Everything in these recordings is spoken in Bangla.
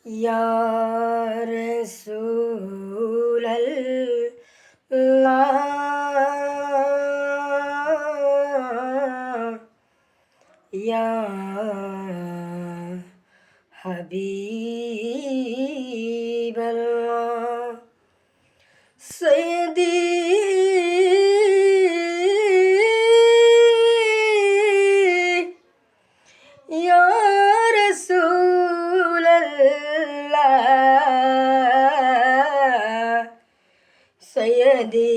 ইয়া রাসূলাল্লাহ ইয়া হাবিবাল্লাহ সাইয়্যিদি ইয়া রাসূলাল্লাহ সাইয়্যিদি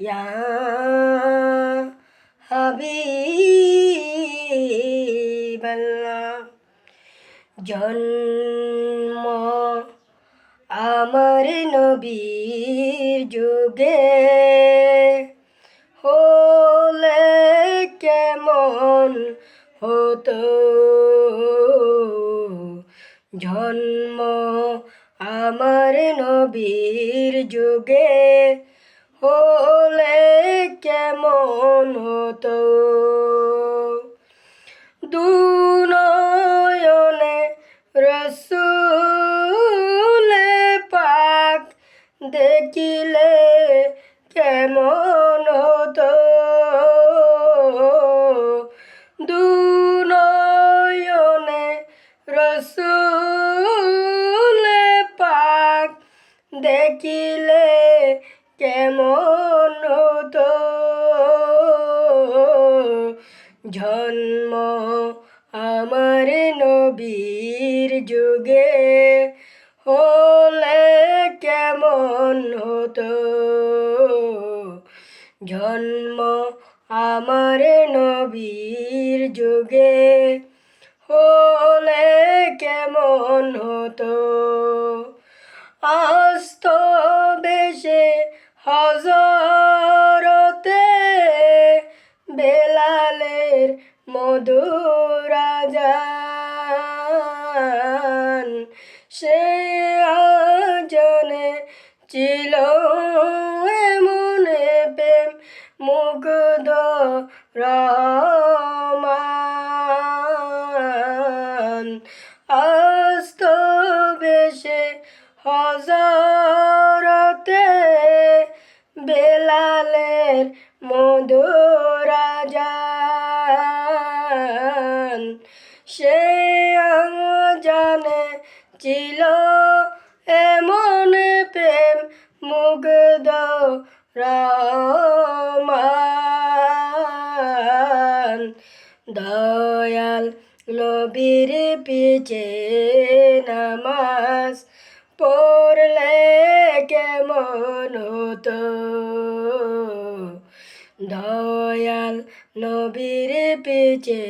ইয়া হাবিবাল্লাহ জন্ম আমার নবীর যুগে হলে কেমন হতো জন্ম আমার নবীর যুগে হলে কেমন হতো দুনয়নে রসূলে পাক দেখিলে কেমন হতো দুনয়নে রসূলে পাক দেখিলে কেমন হতো জন্ম আমার নবীর যুগে হলে কেমন হতো জন্ম আমার নবীর যুগে হলে কেমন হতো আস্ত বেশে হযরতে বেলালের মধুর আযান সে আজানে ছিল এমনে প্রেম মুগ্ধ রহমান আস্ত বেশে হযরতে বেলালের মধুর আযান সে আজানে ছিল এমন প্রেম মুগ্ধ রহমান দয়াল নবীর পিছে নামাজ পড়লে কেমন হতো দয়াল নবীর পিছে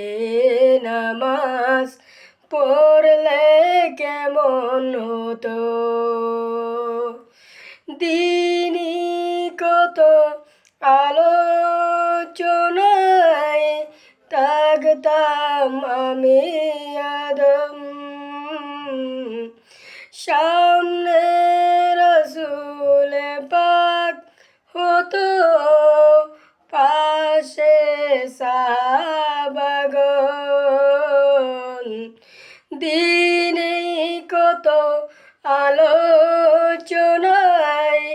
নামাজ পড়লে কেমন হতো দিনই কত আলোচনায় থাকতাম আমি আদম সামনে রসূল পাক হতো পাশে সাহাবাগণ দিনই কত আলোচনায়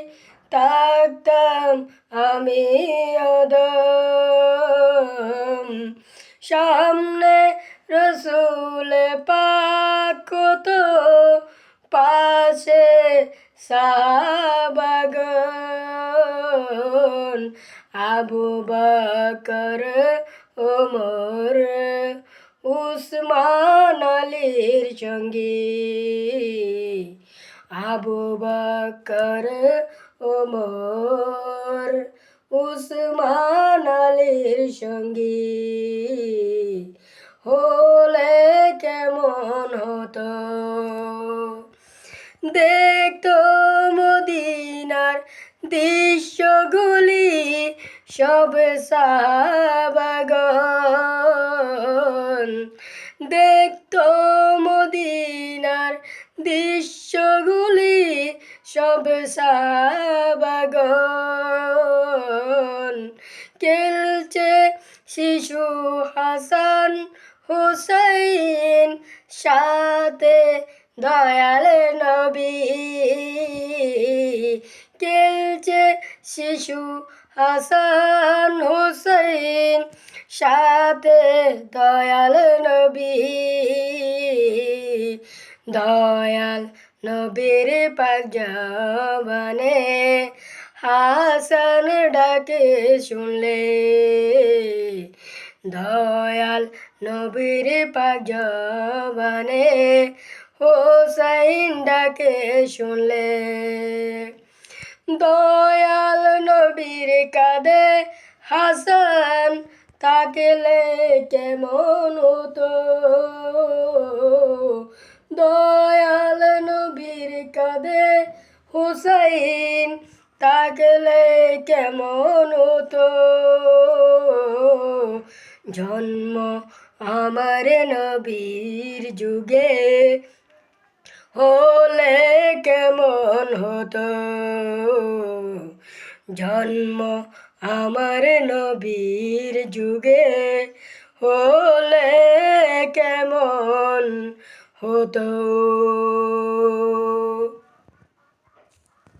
থাকতাম আমি আদম সামনে রসূল পাক হতো পাশে সাহাবাগণ আবু বকর ওমর উসমান আলীর সঙ্গী আবু বকর ওমর উসমান আলীর সঙ্গী হলে কেমন হতো দেখতো মদিনার দৃশ্যগুলি সব সাহাবাগণ দেখতো মদিনার দৃশ্যগুলি সব সাহাবাগণ খেলছে শিশু হাসান হুসাইন সাথে দয়াল নবী খেলছে শিশু হাসান হুসাইন সাথে দয়াল নবী দয়াল নবীর পাক জবানে হাসান ডাকে শুনলে দয়াল নবীর পাক জবানে হোসাইন ডাকে শুনলে দয়াল নবীর কাঁধে হাসান তাকলে কেমন হতো দয়াল নবীর কাঁধে হুসাইন তাকলে কেমন হতো জন্ম আমার নবীর যুগে হলে কেমন হতো জন্ম আমার নবীর যুগে হলে কেমন হতো।